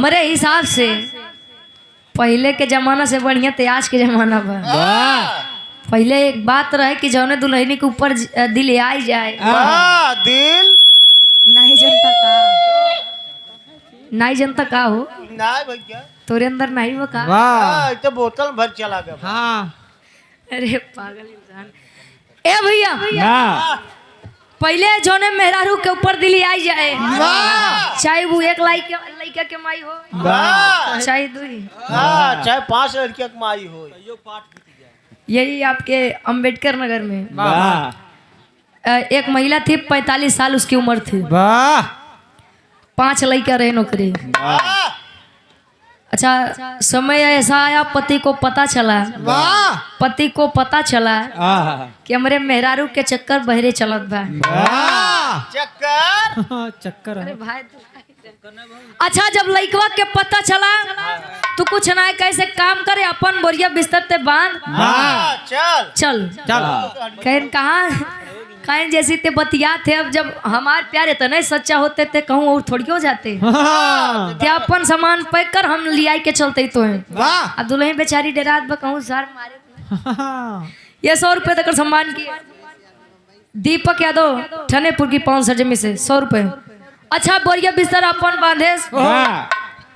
हमारे हिसाब से पहले के जमाना से बढ़िया तो आज के जमाना बा। पहले एक बात रहे कि जौने दुल्हनी के ऊपर दिल आई जाए दिल नहीं जनता का नहीं जनता का हो नहीं भैया तोरे अंदर नहीं वो का तो बोतल भर चला गया। हाँ अरे पागल इंसान। ए भैया पहले जौने मेहरारू के ऊपर दिल आई जाए चाहे वो एक लड़का के माई हो चाहे दुई चाहे 5 लड़कियां की माई हो। यही आपके अंबेडकर नगर में एक महिला थी 45 साल उसकी उम्र थी। 5 लड़का रहे नौकरी। अच्छा समय ऐसा आया पति को पता चला कि हमारे मेहरारू के चक्कर बहरे चलत बा। चक्कर अरे भाई अच्छा जब लड़कवा के पता चला तो कुछ ना कैसे काम करे अपन बोरिया बिस्तर ते बांध चल कहन कहाँ कहीं जैसी ते बतिया थे। अब जब हमारे प्यार इतने सच्चा होते थे कहूँ और थोड़ी हो जाते ते अपन सामान पैक कर हम लिया के चलते तो है। अब दुल्हन बेचारी डेरात बा कहूँ सर मारे ये 100 रुपये देकर सम्मान किए। दीपक यादव ठनेपुर की 5 सर्जमी से 100 रुपये। अच्छा बोरिया बिस्तर अपन बांधे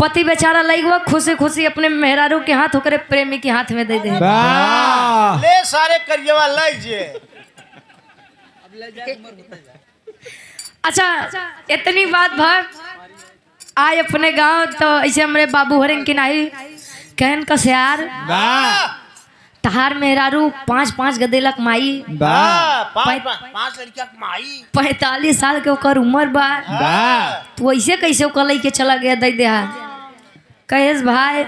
पति बेचारा लग खुशी खुशी अपने मेहरारू के हाथ होकर प्रेमी के हाथ में दे दे ले सारे करिएवा ले जे। अच्छा इतनी बात भाई आए अपने गांव तो ऐसे हमारे बाबू हरें की नहीं कहन का यार तहार मेहरारू 5 गदेलक माई 5 लड़कियां की माई 45 साल के ओकर उम्र बा तू ऐसे कैसे ओकर के चला गया दे दे कहेस भाई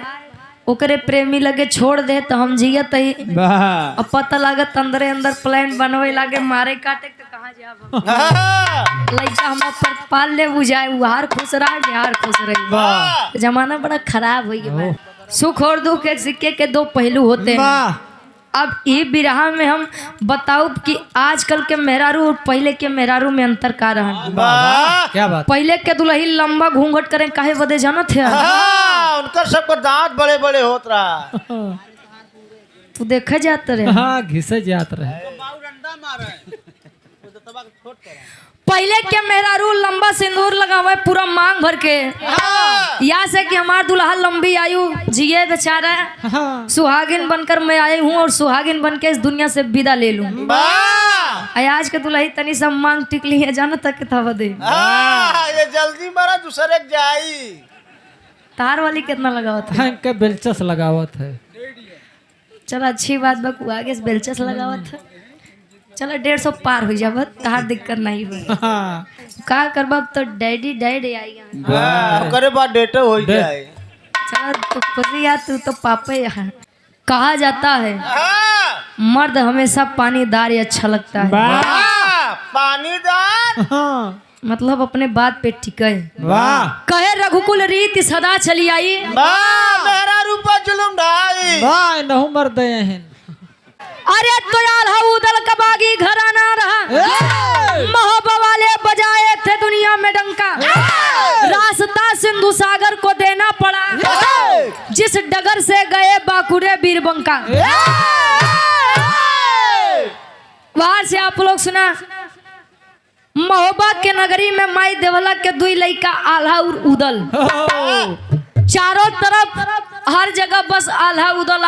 ओकरे प्रेमी लगे छोड़ दे तो हम जियत ही अब पता लागत अंदर अंदर प्लान बनवे लागे मारे काटे तो कहाँ जाब लड़का हम पर पाल ले बुझाए उहार खुश रहा बिहार खुश रही। जमाना बड़ा खराब हो गया। सुख और दुख एक सिक्के के 2 पहलू होते हैं। अब ये बिरहा में हम बताओ कि आजकल के मेहरारू और पहले के मेहरारू में अंतर का रहा। क्या बात। पहले के दुल्ही लंबा घूंघट करें काहे बदे जाना थे उनका सबको दांत बड़े बड़े होत रहा। तू देखे जाते रहे हाँ घिसे जात रहे। पहले के मेहरारू लंबा सिंदूर लगावे पूरा मांग भर के या से कि हमार दुल्हा लंबी आयु जिए बेचारा सुहागिन बनकर मैं आई हूँ और सुहागिन बन के इस दुनिया से विदा ले लूं। आज के दुल्ही तनी सब मांग टिकली है जाना तक था बदे ये जल्दी मारा दूसरे जाई। तार वाली कितना लगावत है इनके बेलचस लगावत है। चलो अच्छी बात बकू आगे से बेलचस लगावत है। चलो 150 पार हो जाब तार दिक्कत नहीं हो का करबा तो डैडी आएगा करे बाद डेट हो जाए। चलो तो खुशी यार तू तो पापा यहाँ कहा जाता है मर्द हमेशा पानीदार ही अच्छा लगता है। पानीदार मतलब अपने बात पे टिके कहे रघुकुल रीति सदा चली आई मेरा रूपा जुलुम ढाई नहु मर्द हैं। अरे तो यार उदल कबागी घराना रहा महोबा वाले बजाए थे दुनिया में डंका रास्ता सिंधु सागर को देना पड़ा जिस डगर से गए बाकुरे बीरबंका। वहां से आप लोग सुना महोबा के नगरी में माई देवला के 2 लड़का आल्हा और उदल चारों तरफ हर जगह बस आल्हा उदल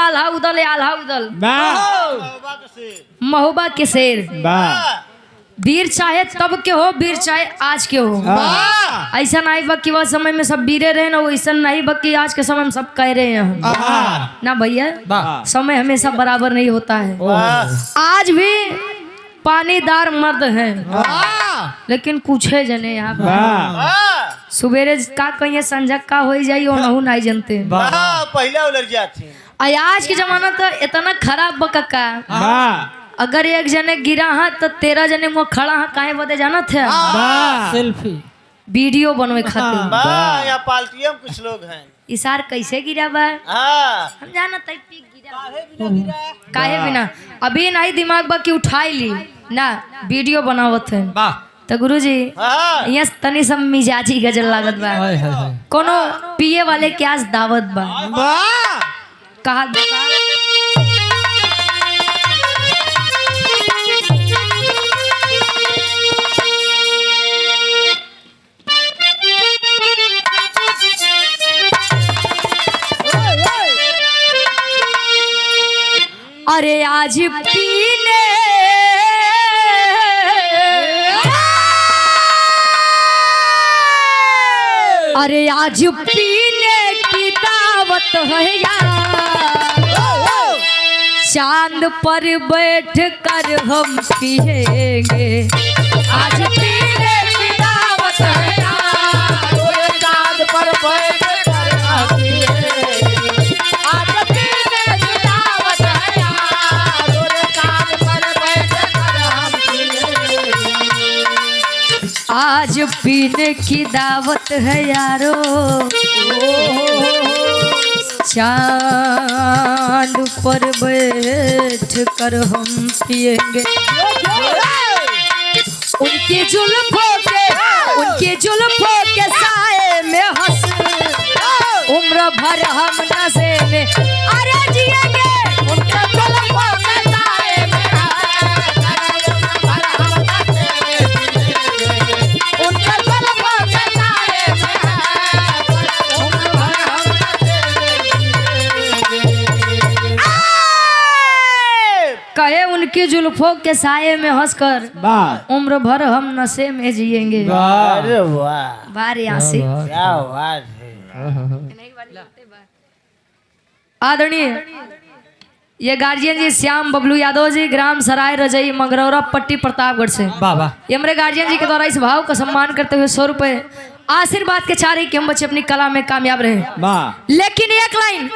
महोबा के शेर वीर चाहे तब के हो वीर चाहे आज के हो। ऐसा नहीं बा कि वह समय में सब वीरे रहे ना वैसा नहीं बा कि आज के समय में सब कह रहे हैं ना भैया समय हमेशा बराबर नहीं होता है। आज भी पानीदार मर्द हैं लेकिन कुछ है जने यहाँ सुबेरे का कहिए संझक का हो जाई और नहु नहीं जानते पहले उलझ जाते। आज के जमाना तो इतना खराब बका अगर एक जने गिरा है तो 13 जने वो खड़ा है काहे बदे जाना थे सेल्फी वीडियो बनवे खातिर। यहाँ पार्टी में कुछ लोग हैं इसार कैसे गिरा बा हम जाना तई पीक गिरा काहे बिना अभी नहीं दिमाग बा कि उठाई ली ना वीडियो बनावत है तो गुरुजी हाँ यहाँ तनी सब मिजाजी गजल लागत बा हाय हाय हाय कोनो पिए वाले के आज दावत बा वाह कहा अरे आज पीने अरे आज पीने की दावत है यार चांद पर बैठ कर हम पिएंगे आज पीने की दावत है यार चांद पर बैठ कर हम पिएंगे। आज पीने की दावत है यार, चांद पर बैठ कर हम पिएंगे। आज पीने की दावत है यारो चांद पर बैठ कर हम पिएंगे उनकी जुल्फों के साए में हंस उम्र भर हम नशे में अरे जिएंगे उनके जुल्फों के साए में उनके जुल्फों के साए कहे उनकी जुल्फों के साए में हंसकर वाह उम्र भर हम नशे में जिएंगे अरे वाह बारे आंसी क्या बात है। आदरणीय ये गार्जियन जी श्याम बबलू यादव जी ग्राम सराय रजई मंगरौरा पट्टी प्रतापगढ़ से वाह वाह ये हमारे गार्जियन जी के द्वारा इस भाव का सम्मान करते हुए 100 रुपए आशीर्वाद के चाह रही कि हम बच्चे अपनी कला में कामयाब रहे वाह लेकिन एक लाइन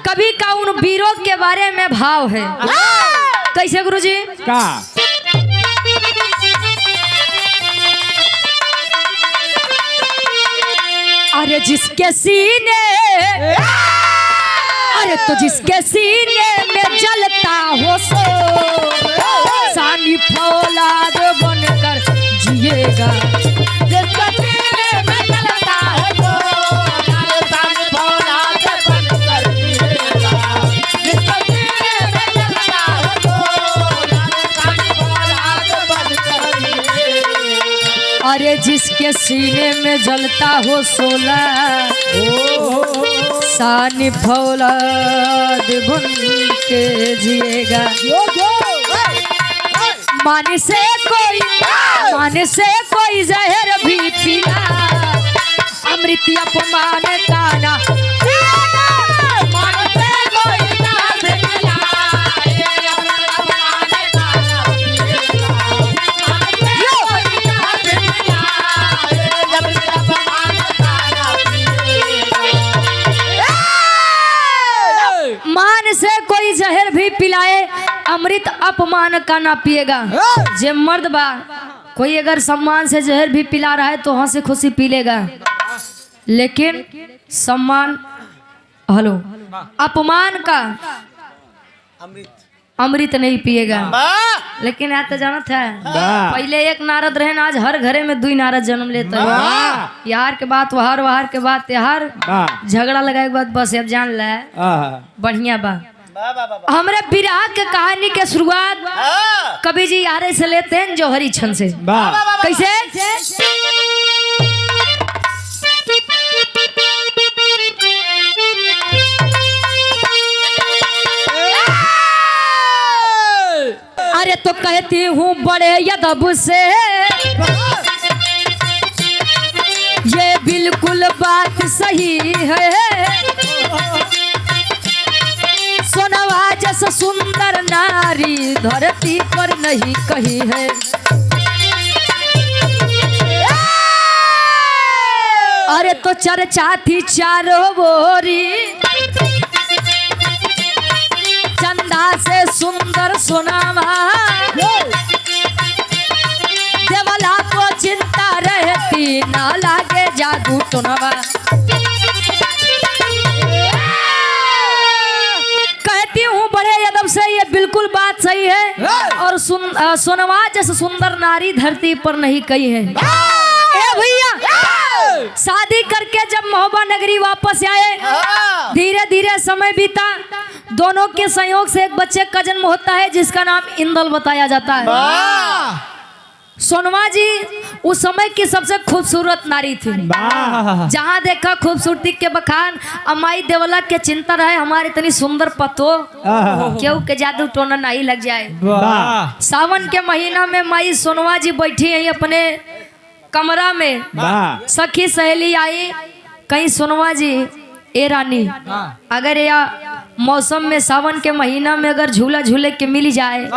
कभी का उन वीरों के बारे में भाव है कैसे गुरुजी का अरे जिसके सीने अरे तो जिसके सीने में जलता हो सो सानी फौलाद बनकर जिएगा जिसके सीने में जलता हो सो सानी फौलाद बनकर जिएगा। जिसके सीने में जलता हो तो सानी फौलाद बनकर जिएगा। अरे जिसके सीने में जलता हो सोला सानी फौलाद बन के जिएगा माने से कोई जहर भी पीना अमृत अपमान काना माने से कोई जहर भी पीना, अपमान काना पिएगा। माने से कोई जहर भी पीना, अमृत अपमान काना पिएगा। मान से कोई जहर भी पिलाए अमृत अपमान का ना पिएगा जे मर्द बा कोई अगर सम्मान से जहर भी पिला रहा है तो हंसी खुशी पी लेगा लेकिन सम्मान हेलो अपमान का अमृत नहीं पिएगा लेकिन यार तो जानत है पहले एक नारद रहे आज हर घरे में 2 नारद जन्म लेता है यार के बात वहार के बात यार झगड़ा लगाए के बाद बस अब जान ले बढ़िया बा हमारे विराह के कहानी के शुरुआत कवि जी यारे से लेते हैं जौहरी छन से कैसे अरे तो कहती हूँ बड़े यदब से ये बिल्कुल बात सही है सोनवा जैसा सुंदर नारी धरती पर नहीं कही है अरे तो चर्चा थी चारों ओरी चंदा से सुंदर सोनावा देवला को चिंता रहती ना लागे जादू टोनवा कहती हूँ बड़े यदव से ये बिल्कुल बात बात सही है। और सोनवा जैसे सुंदर नारी धरती पर नहीं कही है। ए भैया, शादी करके जब महोबा नगरी वापस आए, धीरे धीरे समय बीता। दोनों के संयोग से एक बच्चे का जन्म होता है जिसका नाम इंदल बताया जाता है। सोनवा जी उस समय की सबसे खूबसूरत नारी थी। जहाँ देखा खूबसूरती के बखान। अमाई देवला के चिंता रहे हमारी इतनी सुंदर पतो क्यों के जादू टोना नहीं लग जाए। सावन के महीना में माई सोनवा जी बैठी है अपने कमरा में। सखी सहेली आई, कहीं सोनवा जी ए रानी, अगर या मौसम में सावन के महीना में अगर झूला झूले के मिल जाए,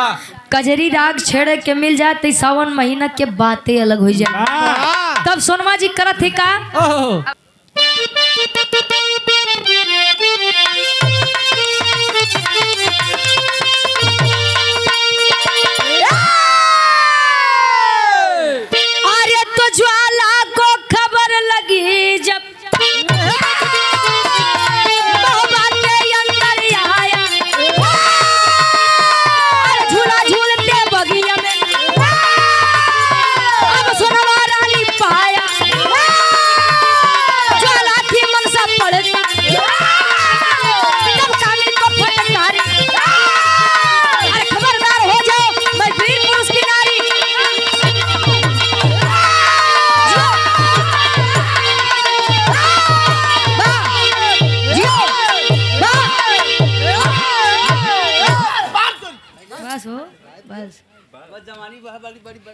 कजरी राग छेड़े के मिल जाए, तो सावन महीना के बातें अलग हो जाए। तब सोनवा जी करत थी का, अरे तो ज्वाला को खबर लगी जब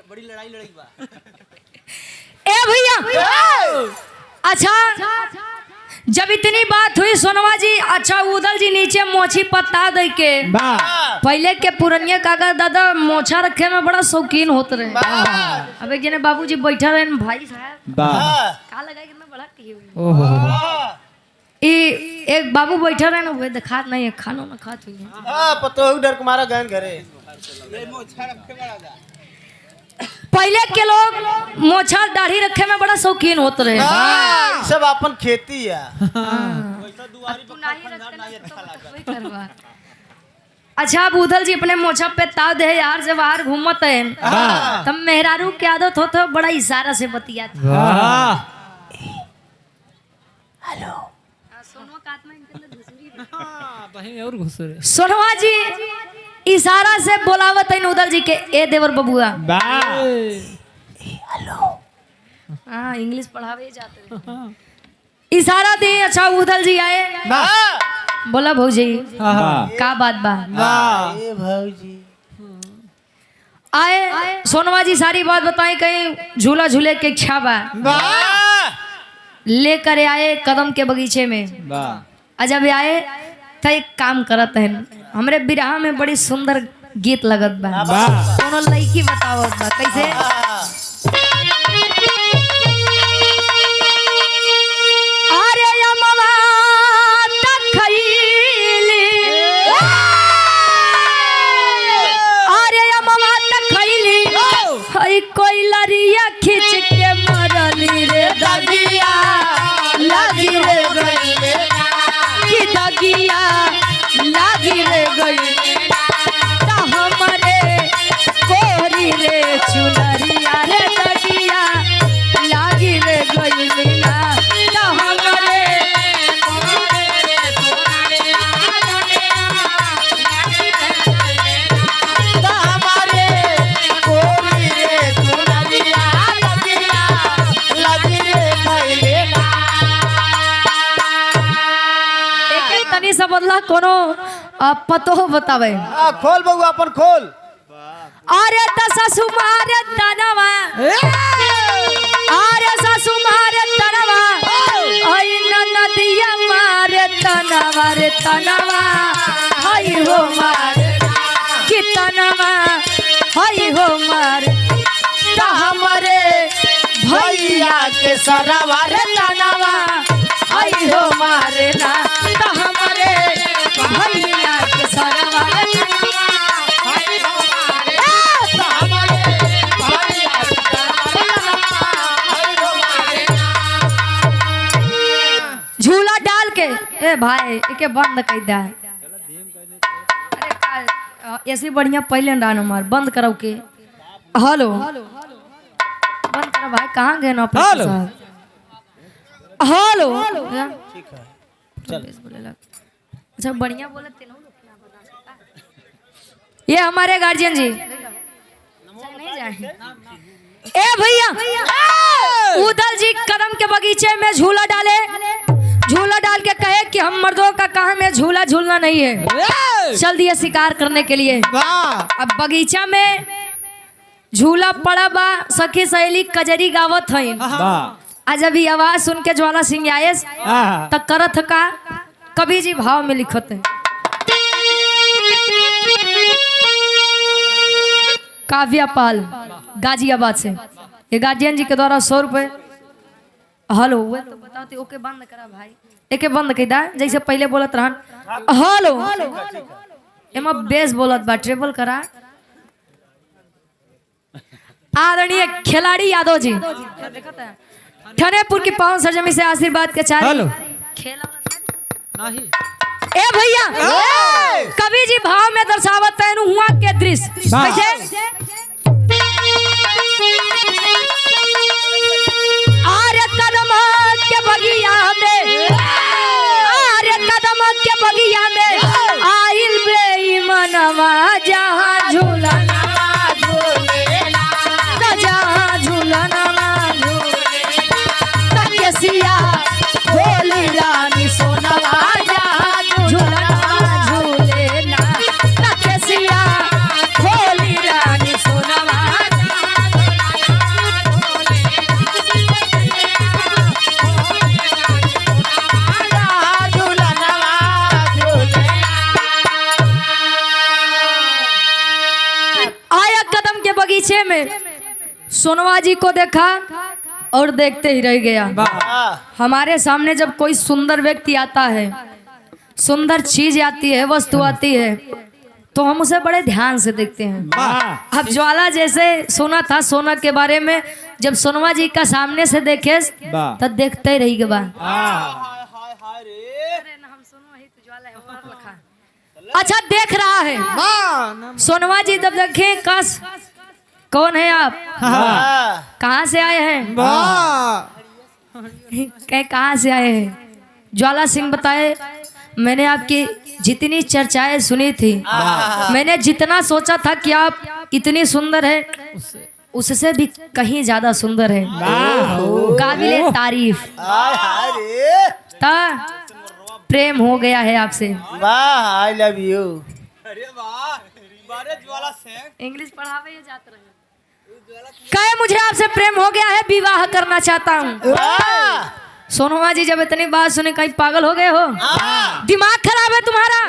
बड़ी लड़ाई लड़ी बा। ए भैया, अच्छा जब इतनी बात हुई सोनवा जी, अच्छा उदल जी नीचे मोछी पत्ता दे के, पहले के पुरनिया काका दादा मोछा रखे में बड़ा शौकीन होते रहे। अब एक जने बाबूजी बैठा रहे भाई साहब का लगा कितना बड़ा एक बाबू बैठा रहे ना, वो दिखात नहीं है, खानो ना खात हुई पतो डर के मारा गहन घरे। पहले के लोग मोछा दाढ़ी रखे में बड़ा शौकीन होते रहे। सब अपन खेती है। अच्छा अब उदल जी अपने मोछा पे ताव दे यार, जब बाहर घूमत है तब मेहरारू की आदत होता बड़ा इशारा से बतिया। हेलो सोनवा जी इशारा से बोलावत है उदल जी के, ए देवर बबुआ। हेलो, हाँ इंग्लिश पढ़ावे जाते। इशारा दे। अच्छा उदल जी आए, बोला भौजी का बात बा। भौजी आए, सोनवा जी सारी बात बताए, कहीं झूला झूले के इच्छा बा, लेकर आए कदम के बगीचे में। जब आए तो एक काम करत है, हमरे बिरहा में बड़ी सुंदर गीत लगत बा। कोनो लड़की बतावत बा कैसे। अरे अमवा तखैली, अरे अमवा तखैली, हई कोई लरिया खींच के मरली रे दगिया, लगी रे गई की दगिया, लगी रे गई हमारे कोरी रे चुनरिया रे दगिया, लगी रे गई मीना हमारे कोरी रे चुनरिया लगी रे गई तनी सा बदला कोनो पतो बतावे। खोल बउआ अपन खोल। अरे सासू मारे तनवा, अरे सासू मारे तनवा, आई नदिया मारे तनवा रे तनवा, हई हो मारे कि तनवा, हई हो मारे ता हमारे भैया के सरवा रे तनवा, हई हो मारे ना ता हमारे भैया के सरवा रे तनवा, हई हो मारे ता हमारे भैया के सरवा रे तनवा, हई हो मारे। झूला डाल के ए भाई एके बंद कर दे। अरे ऐसे बढ़िया पहले डान मार बंद कराओ के। हेलो बंद करो भाई, कहाँ गए ना हेलो। हेलो ठीक है चल। अच्छा बढ़िया बोले तीनों लोग क्या बता सकता है? ये हमारे गार्जियन जी नहीं जाए। ए भैया उदल जी कदम के बगीचे में झूला डाले, झूला डाल के कहे कि हम मर्दों का काम है झूला झूलना नहीं है, चल दिए शिकार करने के लिए। अब बगीचा में झूला पड़ा बा, सखी सहेली कजरी गावत हई। आज अभी आवाज सुन के ज्वाला सिंह आए तक करत का कवि जी भाव में लिखत है। काव्या पाल गाजियाबाद से, ये गार्जियन जी के द्वारा 100 रुपए। हेलो वो तो बताते ओके बंद करा भाई, एके बंद कर दा जैसे पहले बोलत रहन। हेलो एमा बेस बोलत बा, ट्रेबल करा। आदरणीय खिलाड़ी यादव जी ठनेपुर की पावन सरजमी से आशीर्वाद के चार हेलो। नहीं ए भैया कवि जी भाव में दर्शावत है हुआ के दृश्य कैसे। आरे कदम के बगिया में, आरे कदम के बगिया में आइल बेईमानवा जहाँ झूलना जहाँ झूलना तकिया भोली रानी सोनवा जहाँ झूलना झूलेना तकिया भोली रानी सोनवा। आया कदम के बगीचे में, सोनवा जी को देखा और देखते ही रह गया। हमारे सामने जब कोई सुंदर व्यक्ति आता है, सुंदर चीज आती है, वस्तु आती है, तो हम उसे बड़े ध्यान से देखते हैं। अब ज्वाला जैसे सुना था सोना के बारे में, जब सोनवा जी का सामने से देखे तब देखते ही रही गया। अच्छा देख रहा है सोनवा जी, तब देखे कस कौन है आप, कहाँ से आए हैं, कहाँ से आए हैं। ज्वाला सिंह बताए मैंने आपकी जितनी चर्चाएं सुनी थी, मैंने जितना सोचा था कि आप इतनी सुंदर है, उससे भी कहीं ज्यादा सुंदर है, काबिले तारीफ। ता प्रेम हो गया है आपसे। वाह आई लव यू। इंग्लिश पढ़ावे ये जात रहे। कहे मुझे आपसे प्रेम हो गया है, विवाह करना चाहता हूँ। सोनवा जी जब इतनी बात सुने कहीं पागल हो गए हो, दिमाग खराब है तुम्हारा।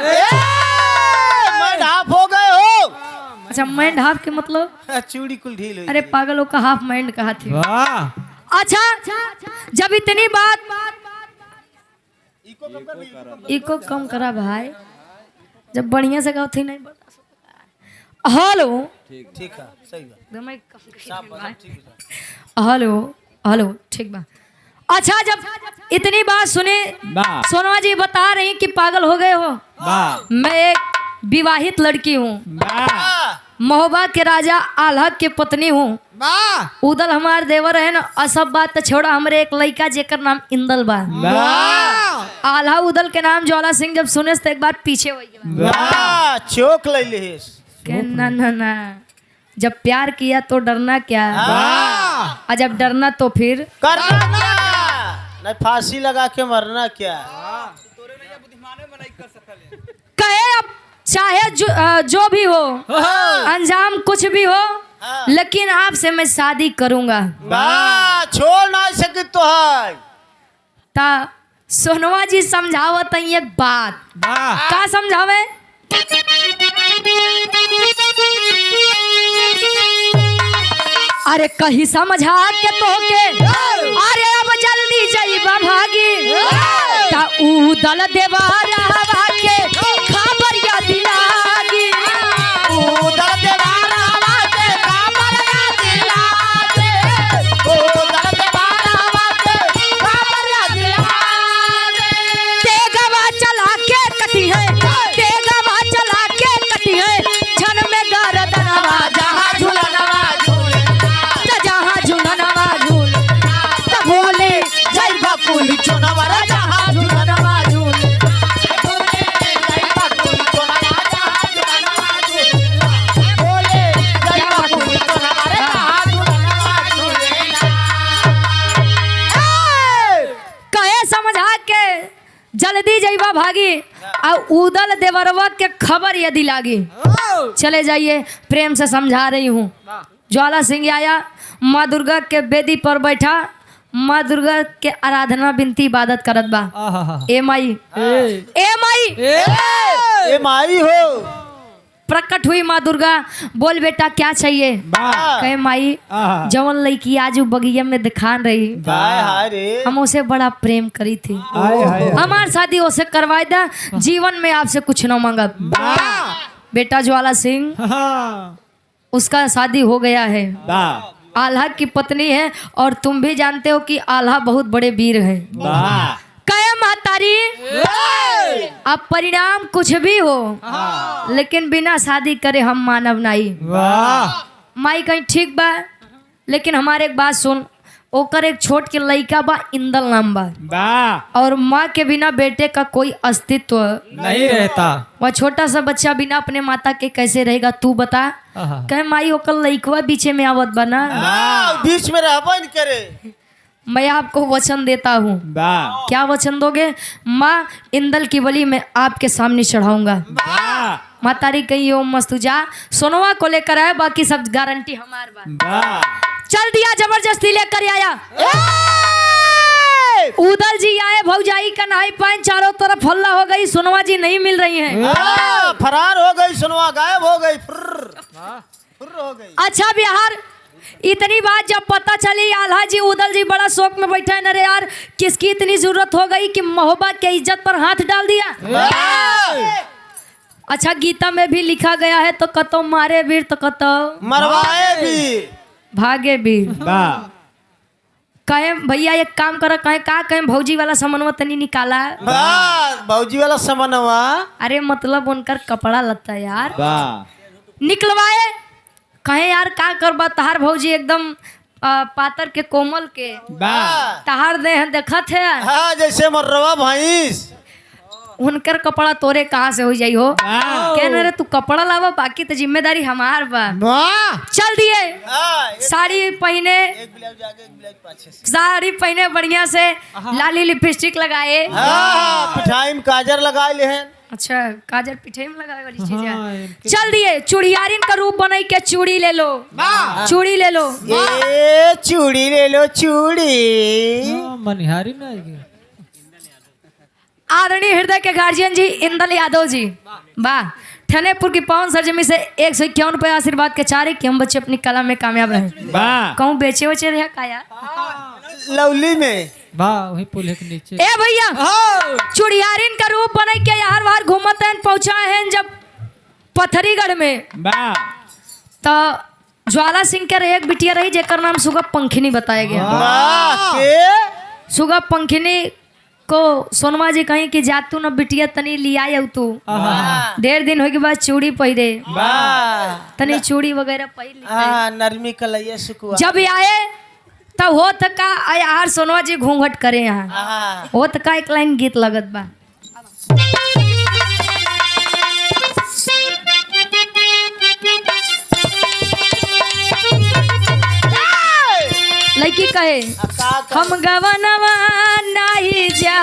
मैं हाफ हो गए हो। अच्छा माइंड हाफ के मतलब चूड़ी कुल ढील हुई। अरे पागलों का हाफ माइंड कहा थी। अच्छा जब इतनी बात इको कम करा भाई, जब बढ़िया से गाओ थी नहीं बता सकता। हेलो ठीक है सही बात। हेलो हेलो ठीक बा। अच्छा जब इतनी बात सुने, सोनवा जी बता रही कि पागल हो गए हो। मैं एक विवाहित लड़की हूँ, महोबा के राजा आल्हा के पत्नी हूँ। उदल हमार देवर है ना, सब बात तो छोड़ा, हमरे एक लड़का जेकर नाम इंदल बा। आल्हा उदल के नाम ज्वाला सिंह जब सुने तो एक बार पीछे हो गया। चौक ले लिस। ना ना ना, जब प्यार किया तो डरना क्या, और जब डरना तो फिर करना क्या, नहीं फांसी लगा के मरना क्या। कहे अब चाहे जो भी हो, अंजाम कुछ भी हो, लेकिन आपसे मैं शादी करूंगा। छोड़ ना सके तो है। ता सोनवा जी समझावत एक बात। का समझावे? अरे कहीं समझा के तो के, अरे अब जल्दी जाइबा भागी, ता उदल देवा रहवा के खबरिया दिलागी। उदल देवा रहवा के खबरिया दिलागी। उदल देवा रहवा के खबरिया दिलागी। तेगवा चला के कटी है, तेगवा चला के कटी है, भागी और उदल देवरवा के खबर यदि लागी चले जाइए, प्रेम से समझा रही हूँ। ज्वाला सिंह आया, माँ दुर्गा के बेदी पर बैठा, माँ दुर्गा के आराधना बिनती इबादत करत बा। आहा ए माई, ए माई, ए माई हो। प्रकट हुई माँ दुर्गा, बोल बेटा क्या चाहिए? कहे माई जवन लड़की आज बगिया में दिखान रही, हाय रे, हम उसे बड़ा प्रेम करी थी, हमार शादी उसे करवाए दा, जीवन में आपसे कुछ न मांगब। बेटा ज्वाला सिंह, उसका शादी हो गया है, आल्हा की पत्नी है, और तुम भी जानते हो कि आल्हा बहुत बड़े वीर है। कहे महतारी अब परिणाम कुछ भी हो, लेकिन बिना शादी करे हम मानव नहीं। माई कहीं ठीक बा, लेकिन हमारे एक बात सुन, ओकर एक छोट के लड़का बा, इंदल नाम बा, और माँ के बिना बेटे का कोई अस्तित्व नहीं रहता। वह छोटा सा बच्चा बिना अपने माता के कैसे रहेगा, तू बता। कहे माई ओकर लड़कवा बीचे में आवत बना, बीच में रहबा नहीं करे। मैं आपको वचन देता हूँ। क्या वचन दोगे? माँ इंदल की बलि मैं आपके सामने चढ़ाऊंगा। मातारी कही ओ मस्तु जा, सोनवा को लेकर आया, बाकी सब गारंटी हमार बा। चल दिया, जबरदस्ती लेकर आया। उदल जी आए, भौजाई का नहाई पान, चारों तरफ हल्ला हो गई, सोनवा जी नहीं मिल रही हैं। फरार हो गई, सुनवा गायब हो गई, फुर्र हो गई। अच्छा बिहार, इतनी बात जब पता चली, आल्हा जी उदल जी बड़ा शौक में बैठे, अरे यार किसकी इतनी जरूरत हो गई कि मोहब्बत के इज्जत पर हाथ डाल दिया। अच्छा गीता में भी लिखा गया है, तो कतो मारे वीर तो कतो मरवाए भी भागे वीर। कहे भैया एक काम करो, कहे का कहे भौजी वाला समनवा तनी निकाला। भौजी वाला समनवा, अरे मतलब उनकर कपड़ा लत्ता यार निकलवाए। कहे यार का करबा, तहार भौजी एकदम पातर के कोमल के, तहार दे देखत है हाँ जैसे मर्रवा भैंस, उनकर कपड़ा तोरे कहाँ से हो जाई हो। कहने रे तू कपड़ा लावा, बाकी तो जिम्मेदारी हमार बा। चल दिए, साड़ी पहने, साड़ी पहने बढ़िया से, लाली लिपस्टिक लगाए, पिठाई में काजर लगा ले हैं। अच्छा काजल पिठाई में लगाए वाली चीज है। चल दिए, चूड़ियारिन का रूप बनाई के चूड़ी ले लो, चूड़ी ले लो, ए चूड़ी ले लो, चूड़ी। मनिहारी ना आएगी। आदरणीय हृदय के गार्जियन जी इंदल यादव जी, वाह, ठनेपुर की पावन सरजमी से 151 रुपये आशीर्वाद के चारे कि हम बच्चे अपनी कला में कामयाब रहे। कहूँ बेचे वचे रहे का यार, लवली में वही पुल के नीचे। ए भैया चुड़ियारिन का रूप बना के यार बाहर घूमत हैं, पहुंचा है जब पथरीगढ़ में, तो ज्वाला सिंह के एक बिटिया रही जेकर नाम सुगा पंखिनी बताया गया। सुगा पंखिनी को सोनवा जी कहीं कि जा तू न बिटिया तनी लिया तू, 1.5 दिन हो के बाद चूड़ी पहिरे, तनी चूड़ी वगैरह पहिर, नरमी कलैया सुकुआ। जब आए तब हो का यार सोनवा जी घूंघट करे, यहाँ हो का एक लाइन गीत लगत बा। लड़की कहे हम गवनवा नहीं जा,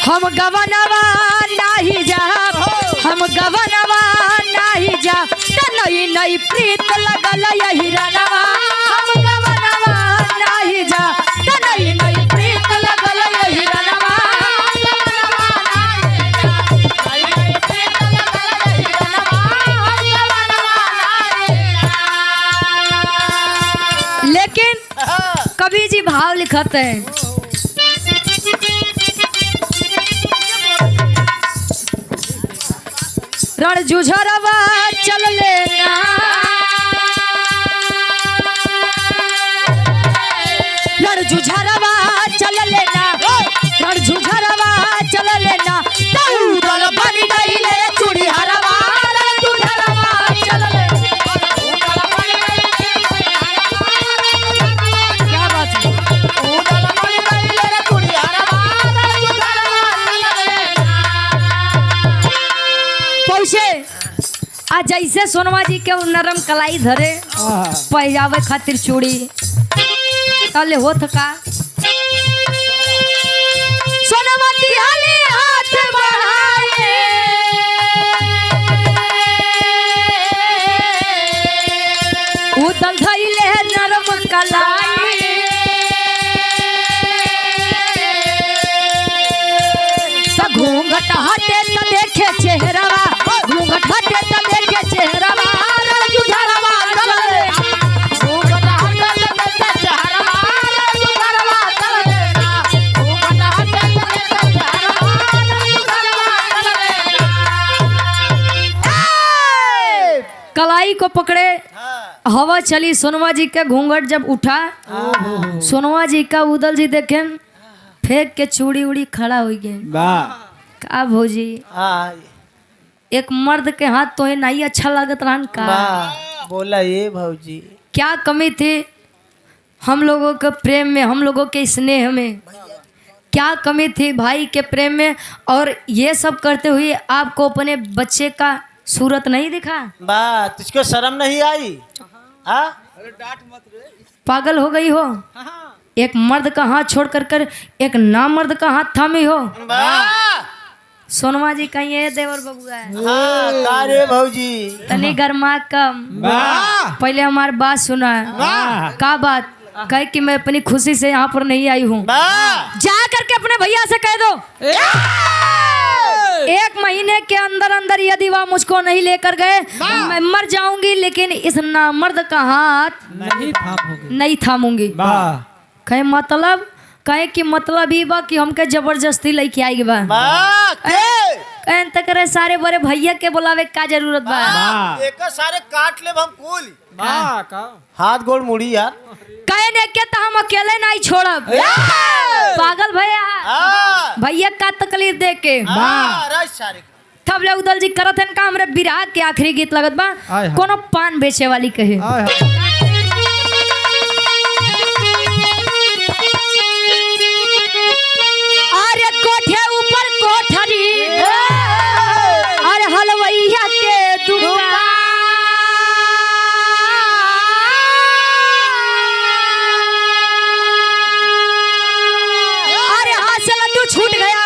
हम गवनवा नहीं जा, हम गवनवा नहीं जा, नई नई प्रीत लगल यही रनवा, हम गवनवा नहीं जा, नई नई प्रीत लगल यही रनवा। लेकिन कवि जी भाव लिखते हैं, रण जुझरवा चल लेना, रण जुझरवा चल लेना, रण जुझरवा चल लेना, उदल बन गई ले चूड़ी हरवा, रण जुझरवा चल लेना। क्या बात है, उदल बन गई ले चूड़ी हरवा, रण जुझरवा चल लेना। पहुंचे आज जैसे जैसे सोनवा जी के उ नरम कलाई धरे पहिरावे खातिर चूड़ी तले होत का सोनवा दिहाली हाथ बढ़ाए उदल धइले नरम कलाई त घूंघट हटे त देखे चेहरावा घूंघट हटे त देखे चेहरावा रजू धरवा चले घूंघट हटे त देखे चेहरावा रजू धरवा चले घूंघट हटे त देखे चेहरावा रजू धरवा चले कलाई को पकड़े हवा चली सोनवा जी के घूंघट जब उठा सोनवा जी का उदल जी देखे फेंक के चूड़ी उड़ी खड़ा हो गए का भौजी एक मर्द के हाथ तो नहीं अच्छा लागत रहन का बोला ये भौजी क्या कमी थी हम लोगों के प्रेम में हम लोगों के स्नेह में क्या कमी थी भाई के प्रेम में और ये सब करते हुए आपको अपने बच्चे का सूरत नहीं दिखा तुझको शर्म नहीं आई पागल हो गई हो एक मर्द का हाथ छोड़ कर एक नामर्द का हाथ थामी हो सोनवा जी कहीं है देवर बबुआ रे भौजी तनी गरमा कम पहले हमारी बात सुना का बात कहे कि मैं अपनी खुशी से यहाँ पर नहीं आई हूँ जा करके अपने भैया से कह दो 1 महीने के अंदर अंदर यदि वह मुझको नहीं लेकर गए मैं मर जाऊंगी लेकिन इस नामर्द का हाथ नहीं थामूंगी कहे मतलब कहे कि मतलब ही बा कि हमके जबरदस्ती लेके आई बा कहन तक रे सारे बड़े भैया के बुलावे का जरूरत बा एक सारे काट ले हम कुल हाथ गोड़ मुड़ी यार कहे ने के तो हम अकेले नहीं छोड़ब पागल भैया भैया का तकलीफ देख के तब ले उदल जी करत हन का हमरे विराह के आखिरी गीत लगत बा कोनो पान बेचे वाली कहे अरे कोठे ऊपर कोठरी अरे हलवैया के दुकान अरे हाथ से लड्डू छूट गया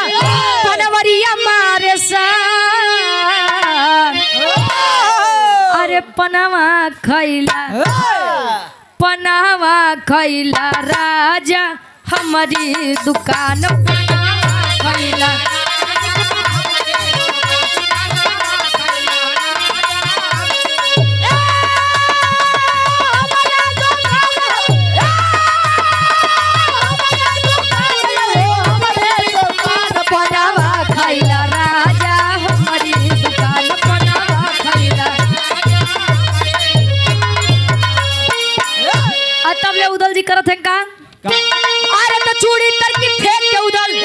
पनवरिया मारे सान अरे पनावा खैला राजा हमारी दुकान खैला पनावा खैला राजा हमारी दुकान पनावा खैला तब ले उदल जी करत है का अरे तो चूड़ी तर की फेंक के उदल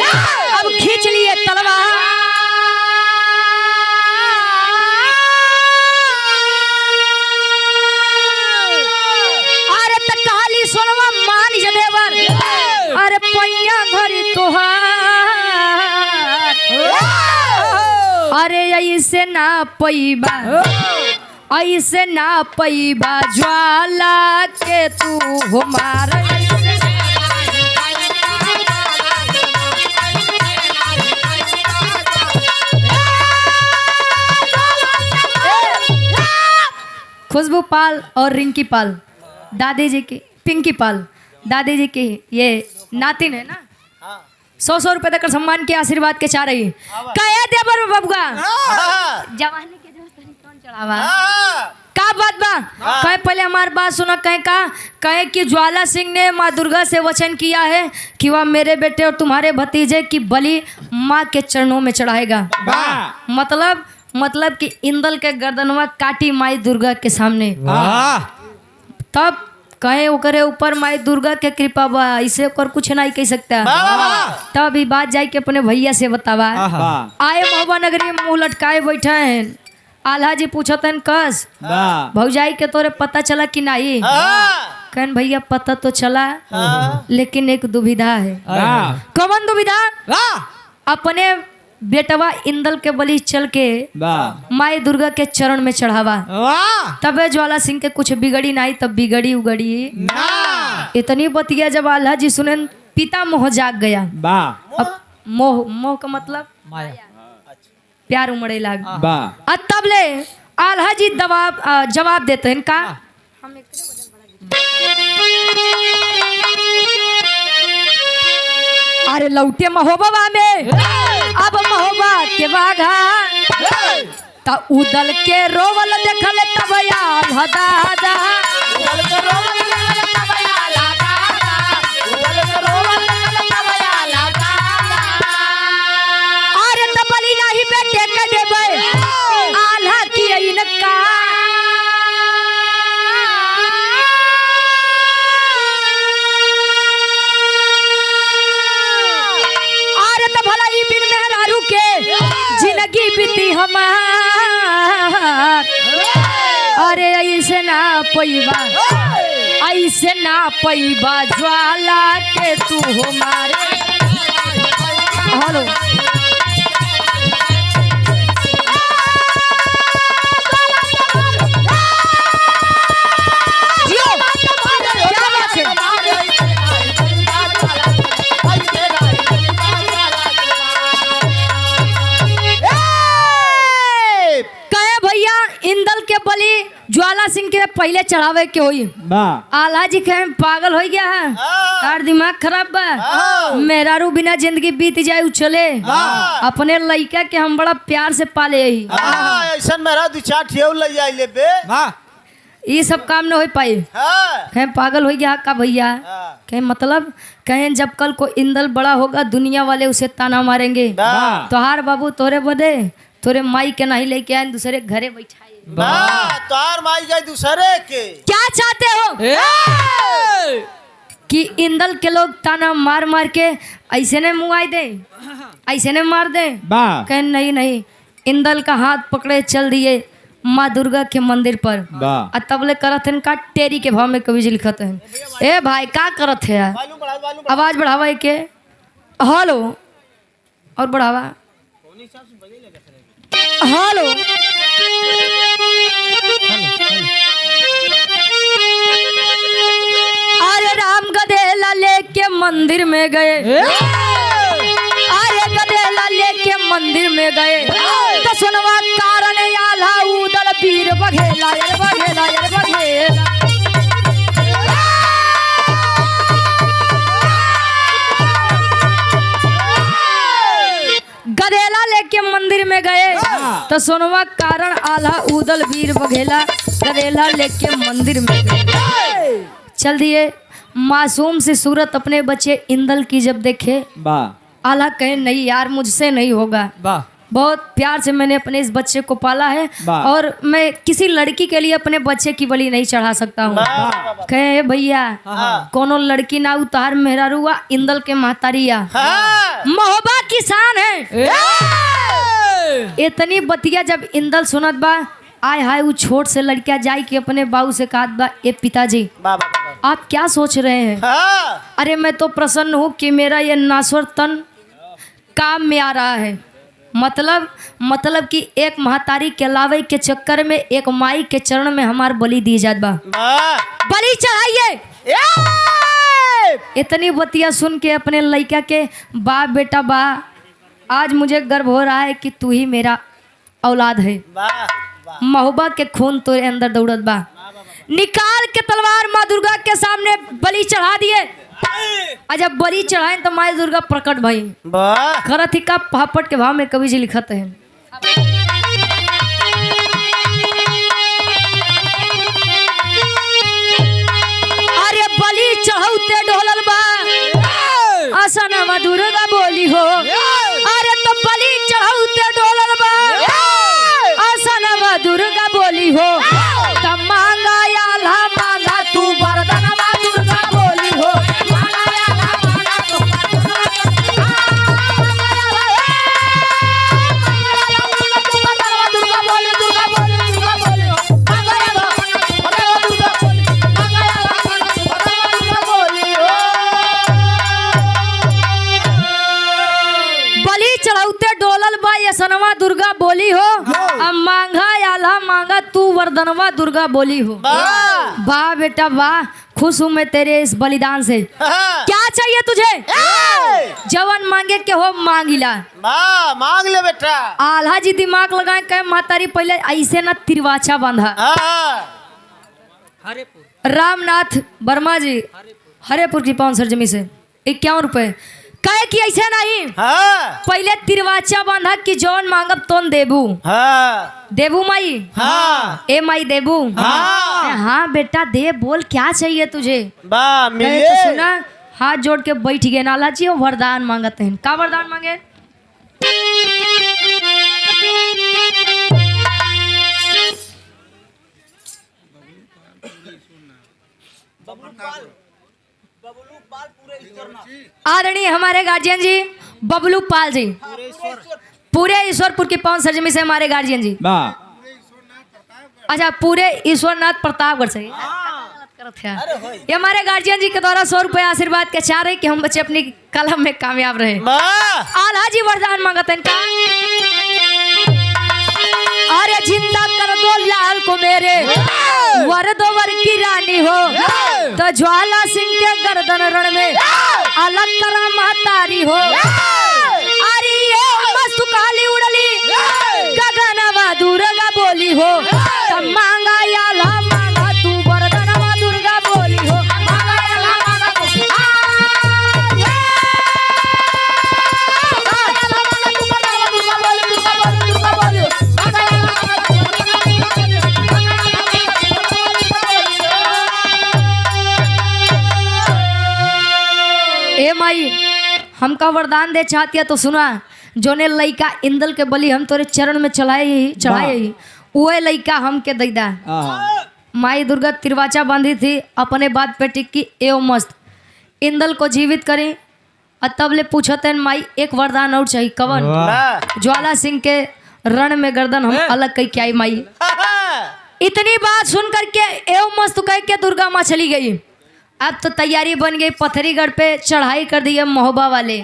अब खींच लिए तलवार अरे तो काली सोनवा मान जदेवर अरे पैया भरी तोहार अरे ऐसे ना पैबा ज्वाला के तू हमारा खुशबू पाल और रिंकी पाल दादी जी की पिंकी पाल दादी जी की ये नातिन है ना 100 रुपए देकर सम्मान के आशीर्वाद के चाह रही कहे देवर बबुआ जवानी के जो कौन चढ़ावा का बात बा कहे पहले हमारी बात सुना कहे कि ज्वाला सिंह ने माँ दुर्गा से वचन किया है कि वह मेरे बेटे और तुम्हारे भतीजे की बलि माँ के चरणों में चढ़ाएगा मतलब कि इंदल के गर्दनवा काटी माई दुर्गा के सामने तब कहे ओकरे ऊपर माई दुर्गा के कृपा बा इसे ओकर कुछ नहीं कह सकता तब ये बात जाए के अपने भैया से बतावा आए महुआ नगरी में मुँह लटकाए बैठे हैं आल्हा जी पूछतन कस भौजाई के तोरे पता चला कि नहीं कहन भैया पता तो चला लेकिन एक दुविधा है कौन दुविधा अपने बेटवा इंदल के बलि चल के वाह माई दुर्गा के चरण में चढ़ावा। वाह तबे ज्वाला सिंह के कुछ बिगड़ी नहीं, तब बिगड़ी उगड़ी ना इतनी बतिया जब आल्हा जी सुने पिता मोह जाग गया। वाह अब मोह मोह का मतलब माया प्यार उमड़े लाग। वाह तब ले आल्हा जी जवाब देते हैं का अरे लौटे महोबा में अब महोबा के बाघा ता उदल के रोवल देखल तब आल्हा दादा अरे त बलि नहीं बेटे के देबे आल्हा की इनका अरे त भला ई बिन मेहरारू के जिंदगी बीती हमार अरे ऐसे ना पैबा ज्वाला के तू हमारे हेलो भैया इंदल के बलि ज्वाला सिंह के पहले चढ़ावे के होई। वाह आल्हा जी कहे पागल हो गया है तार दिमाग खराब बा मेहरारू बिना जिंदगी बीत जाए चले अपने लड़का के हम बड़ा प्यार से पाले ही ऐसा मेरा दू चार ठेव ले जाए ले बे वाह ये सब काम न हो पाई। कहे पागल हो गया का भैया कहे मतलब कहे जब कल को इंदल बड़ा होगा दुनिया वाले उसे ताना मारेंगे तोहार बाबू तोरे बदे तोरे माई के नहीं लेके आए दूसरे घरे बैठाए तोहार माई गई दूसरे के क्या चाहते हो कि इंदल के लोग ताना मार मार के ऐसे ने मुआई दे ऐसे ने मार दे वाह कहे नहीं नहीं इंदल का हाथ पकड़े चल दिए माँ दुर्गा के मंदिर पर वाह तबले करत हैं का टेरी के भाव में कवि जी लिखत हैं ए भाई का करत है आवाज बढ़ावा है के हेलो और बढ़ावा हेलो अरे राम गधेला लेके मंदिर में गए अरे गधेला लेके मंदिर में गए तो सुनवा कारण आल्हा उदल पीर बघेला यार बघेला यार बघेला गधेला लेके मंदिर में गए तो सोनवा कारण आल्हा उदल वीर बघेला गधेला लेके मंदिर में गए चल दिए। मासूम सी सूरत अपने बच्चे इंदल की जब देखे वाह आल्हा कहे नहीं यार मुझसे नहीं होगा वाह बहुत प्यार से मैंने अपने इस बच्चे को पाला है वाह। और मैं किसी लड़की के लिए अपने बच्चे की बलि नहीं चढ़ा सकता हूँ। कहे भैया कोनो लड़की ना उतार मेहरारुआ इंदल के महतारिया महोबा किसान है। इतनी बतिया जब इंदल सुनत बा आय हाय वो छोट से लड़किया जाई कि अपने बाबू से कहत बा ए पिताजी आप क्या सोच रहे हैं। अरे मैं तो प्रसन्न हूँ कि मेरा ये नासवर तन काम में आ रहा है। मतलब कि एक महतारी के लावे के चक्कर में एक माई के चरण में हमार बलि दी जात बा बलि चढ़ाइए। इतनी बतिया सुन के अपने लड़का के बाप बेटा बा आज मुझे गर्व हो रहा है कि तू ही मेरा औलाद है। महोबा के खून तेरे अंदर दौड़त बा। निकाल के तलवार माँ दुर्गा के सामने बलि चढ़ा दिए। जब बलि चढ़ाए तो माँ दुर्गा प्रकट भई खरत ही का पापट के भाव में कवि जी लिखत है। अरे बलि चढ़ौते ढोलल बा आसनवा दुर्गा बोली हो। अरे तो बलि चढ़ौते ढोलल बा आसनवा दुर्गा बोली हो। तब मांगा आल्हा मांगा तू वरदानवा दुर्गा बोली हो। बलि चढ़ौते डोलल सनवा दुर्गा बोली हो, अब मांगा आल्हा मांगा तू वरदनवा दुर्गा बोली हो। वाह वाह बेटा वाह, खुश हूँ मैं तेरे इस बलिदान से। हाँ। क्या चाहिए तुझे? जवन मांगे के हो मांगिला। वाह मांग ले बेटा। आल्हा जी दिमाग लगाए कहे मातारी पहले ऐसे ना तिरवाचा बांधा। हाँ रामनाथ वर्मा जी हरेपुर की पाउन सरजमी से 51 रुपए कहे कि ऐसे नहीं, हाँ पहले तिरवाचा बांधा कि जौन मांगब तोन देबू। हाँ देबू माई? हाँ ए माई देबू? हाँ। हाँ बेटा दे, बोल क्या चाहिए तुझे? वाह कहे मिले। तो सुना, हाथ जोड़ के बैठ गए नाला जी वरदान मांगते हैं। का वरदान मांगे? आदरणीय हमारे गार्जियन जी बबलू पाल जी, पूरे ईश्वरपुर की पावन सरजमी से हमारे गार्जियन जी। अच्छा पूरे ईश्वरनाथ प्रतापगढ़ से ये हमारे गार्जियन जी के द्वारा 100 रुपए आशीर्वाद के चाह रहे कि हम बच्चे अपनी कलम में कामयाब रहे। वाह आल्हा जी वरदान मांगते हैं। अरे जिंदा कर दो लाल को मेरे, वर दो वर की रानी हो, तो ज्वाला सिंह के गर्दन रण में अलग करा महतारी हो। अरे ये मस्त काली उड़ली गगनवा दुर्गा बोली हो, तब मांगा आल्हा मांगा तू वरदानवा दुर्गा बोली हो। ए माई हमका वरदान दे चाहती है तो सुना, जोने लइका इंदल के बलि हम तोरे चरण में चढ़ाए वो लइका हम के दैदा। माई दुर्गा तिरवाचा बांधी थी अपने बात पे टिक्की एवं मस्त इंदल को जीवित करी। और तब ले पूछते हैं माई एक वरदान और चाहिए कवन? वाह ज्वाला सिंह के रण में गर्दन हम अलग कही क्या माई। इतनी बात सुन करके एवं मस्त कह के दुर्गा माँ चली गई। अब तो तैयारी बन गई, पथरीगढ़ पे चढ़ाई कर दी महोबा वाले।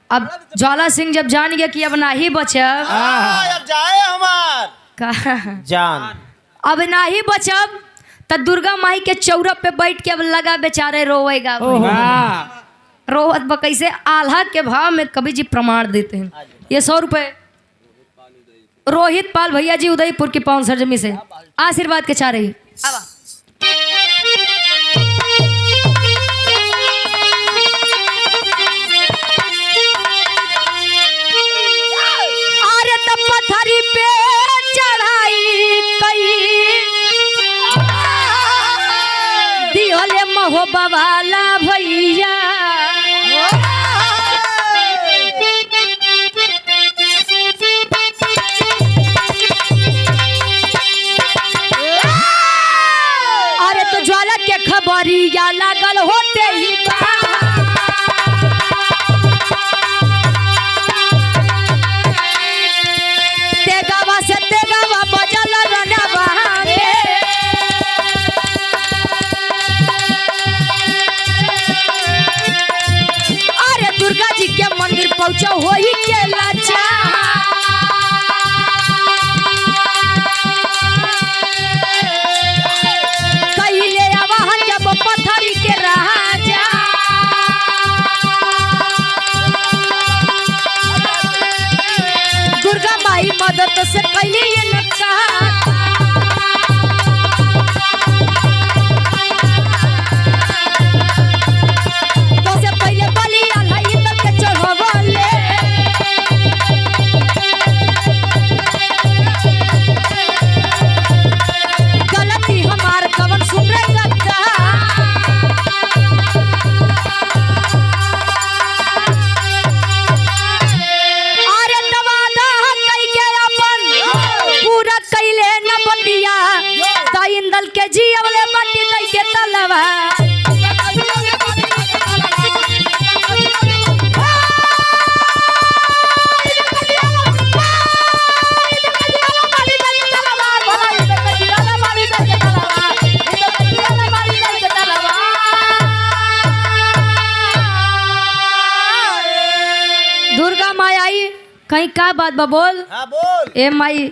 अब ज्वाला सिंह जब जान गया कि अब ना ही बचब, अब जाए हमार का जान, अब ना ही बचब, तब दुर्गा माई के चौरा पे बैठ के अब लगा बेचारे रोएगा। रोहत बकई से आल्हा के भाव में कवि जी प्रमाण देते हैं। ये 100 रुपए रोहित पाल भैया जी उदयपुर की पावन सरजमी से आशीर्वाद के चाह रही। अरे तब पथरी पे चढ़ाई कई दिहले महोबा वाला भैया। अरे तो ज्वाला के खबरिया लागल होते ही तेगावा से तेगावा बजल रनवा में। अरे दुर्गा जी के मंदिर पहुंचा हो ही के लाचा। कहिले आवाहन जब पथरी के राजा। दुर्गा माई मदद से कैली ये नक्का। तो से पहले बलि आल्हा इंदल के चढ़वले। कहीं का बात बा बोल। हाँ बोल। ए माई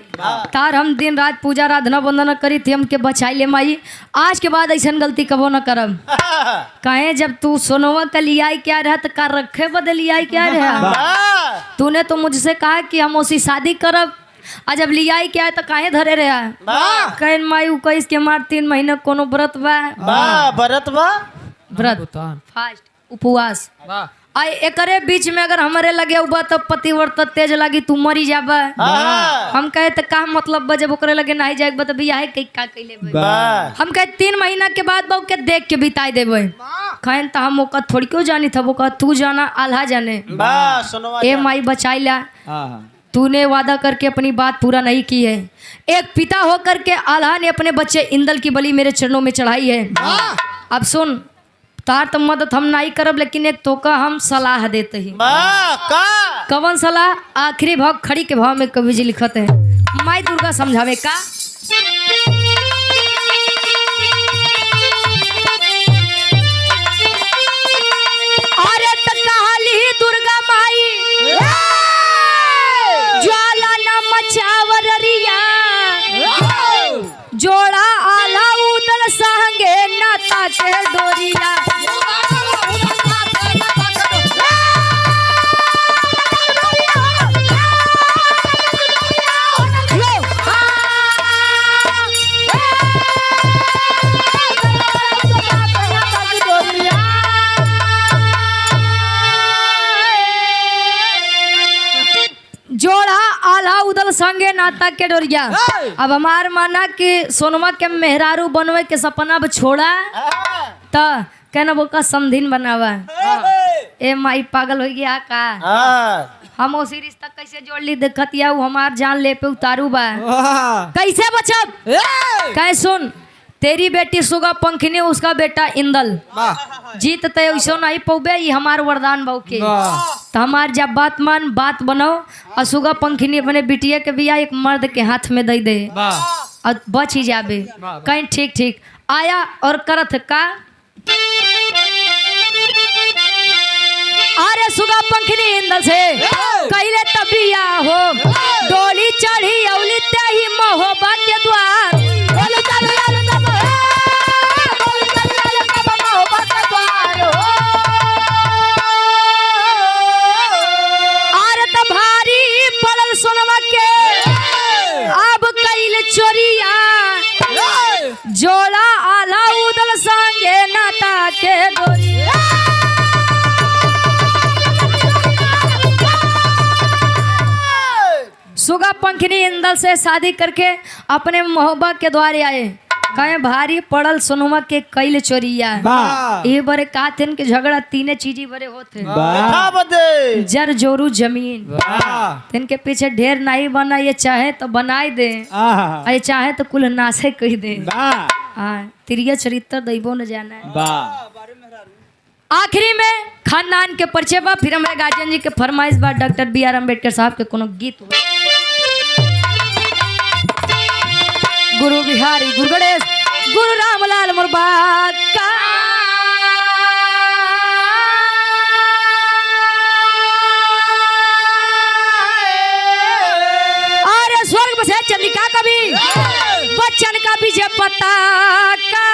तार हम दिन रात पूजा आराधना वंदना करी थी हमके बचाई ले माई, आज के बाद ऐसा गलती कबो न करब। कहे जब तू सोनवा का लिया क्या रहा तो का रखे बदल लिया क्या रहा। तूने तो मुझसे कहा कि हम उसी शादी करब, आज जब लिया क्या है तो काहे धरे रहा। कहे माई 21 के मार 3 महीने कोनो व्रत बा। व्रत बा व्रत भुगतान। फास्ट उपवास वाह आई एकरे बीच में अगर हमारे लगे हुआ तो पतिव्रत तेज लगी तू मरी जाबा। हम कहे तो का मतलब बा जब ओकरे लगे नहीं जाए बा तो बियाह है का कैले बा। हम कहे 3 महीना के बाद बा के देख के बिताई देबे। कहन त हम ओका थोड़ी क्यों जानी था, वो तू जाना आल्हा जाने। ए माई बचाई ला, तूने वादा करके अपनी बात पूरा नहीं की है। एक पिता होकर के आल्हा ने अपने बच्चे इंदल की बलि मेरे चरणों में चढ़ाई है। अब सुन तार तो मदद हम नहीं करब, लेकिन एक तोका हम सलाह देते ही। कवन सलाह? आखिरी भाव खड़ी के भाव में कवि जी लिखत है, माई दुर्गा समझावे का। अरे त कहली दुर्गा माई ज्वाला न मचावर रिया, जोड़ा आला उदल संगे नाता के डोरिया। जोड़ा आला उदल संगे नाता के डोरिया। अब हमार माना कि सोनमा के मेहरारू बनवे के सपना अब छोड़ा त कहना वो का समधिन बनावा। ए माई पागल हो गया का। हम उसी रिश्ता कैसे जोड़ ली देखत या हमार जान ले पे उतारू बा। कैसे बचब? कहे सुन, तेरी बेटी सुगा पंखनी उसका बेटा इंदल जीत ते ऐसा नहीं पौबे, ये हमार वरदान बहु के। तो हमार जब बात मान बात बनाओ और सुगा पंखनी अपने बिटिया के बिया एक मर्द के हाथ में दे दे और बच ही जाबे। कहीं ठीक ठीक आया और करत का। अरे सुगा पंखनी इंदल से कैले तबिया हो, डोली चढ़ी औली ते ही महोबा के द्वार। सोनवा के अब कैल चोरिया, जोड़ा आला उदल संगे नाता के डोरिया। सुगा पंखनी इंदल से शादी करके अपने मोहब्बा के द्वारे आए। कहे भारी पड़ल सोनुमा के कैल चोरिया। ये बड़े काथन के झगड़ा तीने चीजी बड़े होते, जर जोरू जमीन। इनके पीछे ढेर नहीं बना, ये चाहे तो बनाई दे, ये चाहे तो कुल नाशे कह दे। तिरिया चरित्र दैबो न जाना है। आखिरी में खानदान के परिचय बा, फिर हमारे गार्जियन जी के फरमाइश बा डॉक्टर B.R. अम्बेडकर साहब के कोनो गीत हो। गुरु बिहारी गुरु गणेश गुरु रामलाल मुरबा का। अरे स्वर्ग बसे चंद्रिका कवि बच्चन का विजय पता का।